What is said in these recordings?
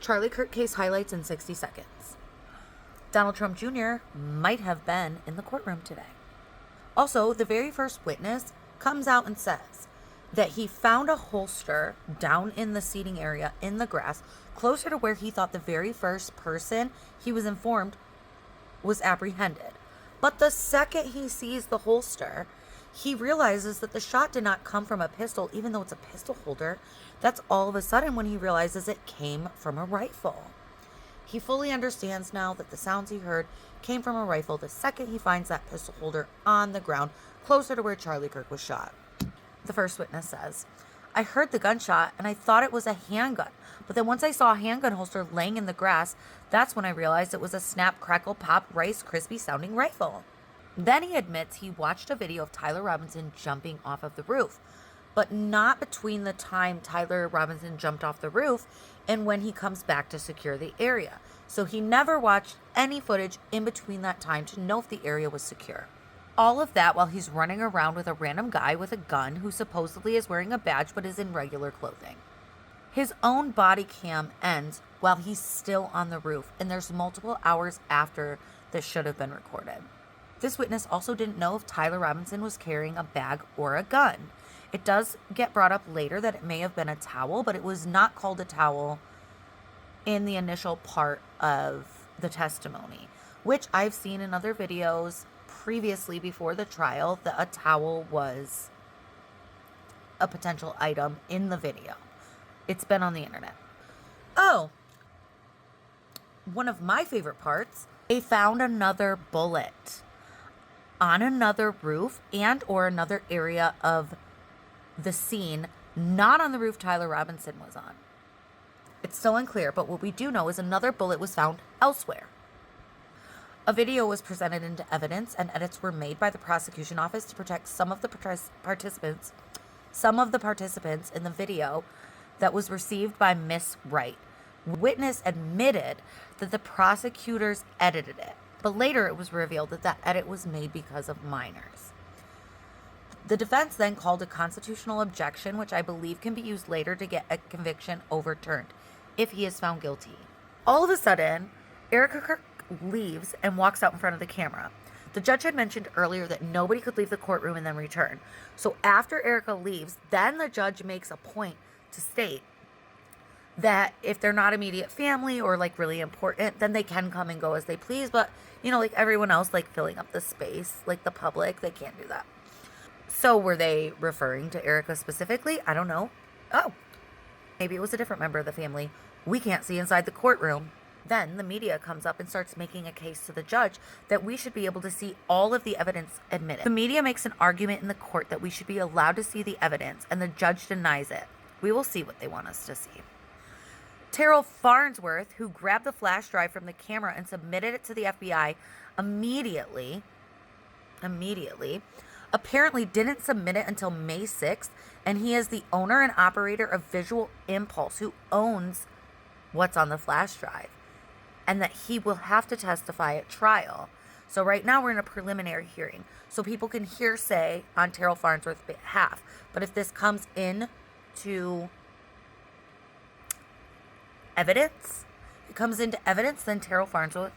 Charlie Kirk case highlights in 60 seconds. Donald Trump Jr. might have been in the courtroom today. Also, the very first witness comes out and says that he found a holster down in the seating area in the grass, closer to where he thought the very first person he was informed was apprehended. But the second he sees the holster, he realizes that the shot did not come from a pistol, even though it's a pistol holder. That's all of a sudden when he realizes it came from a rifle. He fully understands now that the sounds he heard came from a rifle the second he finds that pistol holder on the ground, closer to where Charlie Kirk was shot. The first witness says, "I heard the gunshot and I thought it was a handgun. But then once I saw a handgun holster laying in the grass, that's when I realized it was a snap, crackle, pop, Rice Krispie sounding rifle." Then he admits he watched a video of Tyler Robinson jumping off of the roof, but not between the time Tyler Robinson jumped off the roof and when he comes back to secure the area. So he never watched any footage in between that time to know if the area was secure. All of that while he's running around with a random guy with a gun who supposedly is wearing a badge but is in regular clothing. His own body cam ends while he's still on the roof, and there's multiple hours after this should have been recorded. This witness also didn't know if Tyler Robinson was carrying a bag or a gun. It does get brought up later that it may have been a towel, but it was not called a towel in the initial part of the testimony, which I've seen in other videos previously before the trial, that a towel was a potential item in the video. It's been on the internet. Oh, one of my favorite parts, they found another bullet on another roof and or another area of the scene, not on the roof Tyler Robinson was on. It's still unclear, but what we do know is another bullet was found elsewhere. A video was presented into evidence, and edits were made by the prosecution office to protect some of the participants in the video that was received by Miss Wright. Witness admitted that the prosecutors edited it, but later it was revealed that that edit was made because of minors. The defense then called a constitutional objection, which I believe can be used later to get a conviction overturned if he is found guilty. All of a sudden, Erica Kirk leaves and walks out in front of the camera. The judge had mentioned earlier that nobody could leave the courtroom and then return. So after Erica leaves, then the judge makes a point to state that if they're not immediate family or like really important, then they can come and go as they please. But, like everyone else, like filling up the space, like the public, they can't do that. So were they referring to Erica specifically? I don't know. Oh, maybe it was a different member of the family. We can't see inside the courtroom. Then the media comes up and starts making a case to the judge that we should be able to see all of the evidence admitted. The media makes an argument in the court that we should be allowed to see the evidence, and the judge denies it. We will see what they want us to see. Terrell Farnsworth, who grabbed the flash drive from the camera and submitted it to the FBI immediately, apparently didn't submit it until May 6th, and he is the owner and operator of Visual Impulse, who owns what's on the flash drive, and that he will have to testify at trial. So right now we're in a preliminary hearing, so people can hearsay on Terrell Farnsworth's behalf. But if this comes in to evidence, then Terrell Farnsworth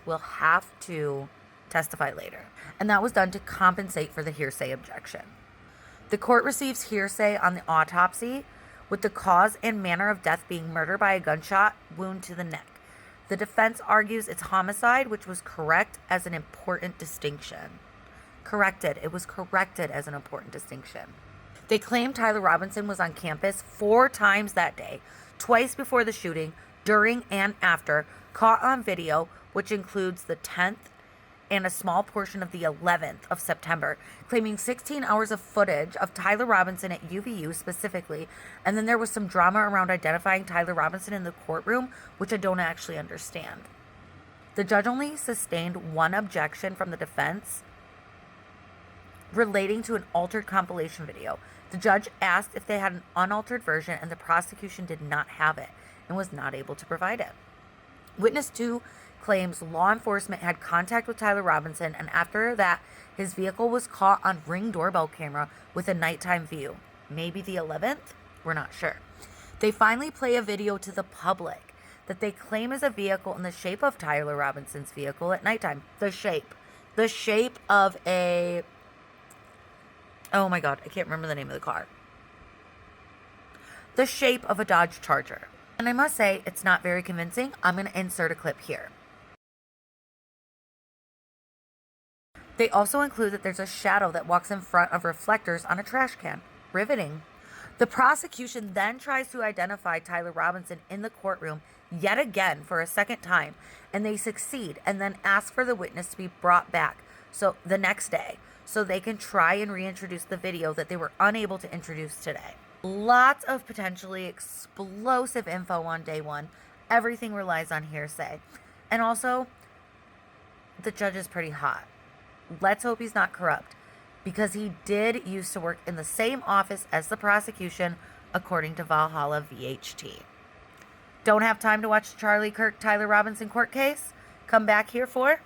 will have to testify later. And that was done to compensate for the hearsay objection. The court receives hearsay on the autopsy, with the cause and manner of death being murder by a gunshot wound to the neck. The defense argues it's homicide, which was correct as an important distinction. It was corrected as an important distinction. They claim Tyler Robinson was on campus 4 times that day, twice before the shooting, during and after, caught on video, which includes the 10th and a small portion of the 11th of September, claiming 16 hours of footage of Tyler Robinson at UVU specifically, and then there was some drama around identifying Tyler Robinson in the courtroom, which I don't actually understand. The judge only sustained one objection from the defense relating to an altered compilation video. The judge asked if they had an unaltered version, and the prosecution did not have it and was not able to provide it. Witness 2 claims law enforcement had contact with Tyler Robinson, and after that, his vehicle was caught on Ring doorbell camera with a nighttime view. Maybe the 11th? We're not sure. They finally play a video to the public that they claim is a vehicle in the shape of Tyler Robinson's vehicle at nighttime. The shape of a, oh my God, I can't remember the name of the car. The shape of a Dodge Charger. And I must say, it's not very convincing. I'm going to insert a clip here. They also include that there's a shadow that walks in front of reflectors on a trash can. Riveting. The prosecution then tries to identify Tyler Robinson in the courtroom yet again for a second time, and they succeed and then ask for the witness to be brought back so the next day so they can try and reintroduce the video that they were unable to introduce today. Lots of potentially explosive info on day one. Everything relies on hearsay. And also, the judge is pretty hot. Let's hope he's not corrupt, because he did used to work in the same office as the prosecution, according to Valhalla VHT. Don't have time to watch the Charlie Kirk Tyler Robinson court case? Come back here for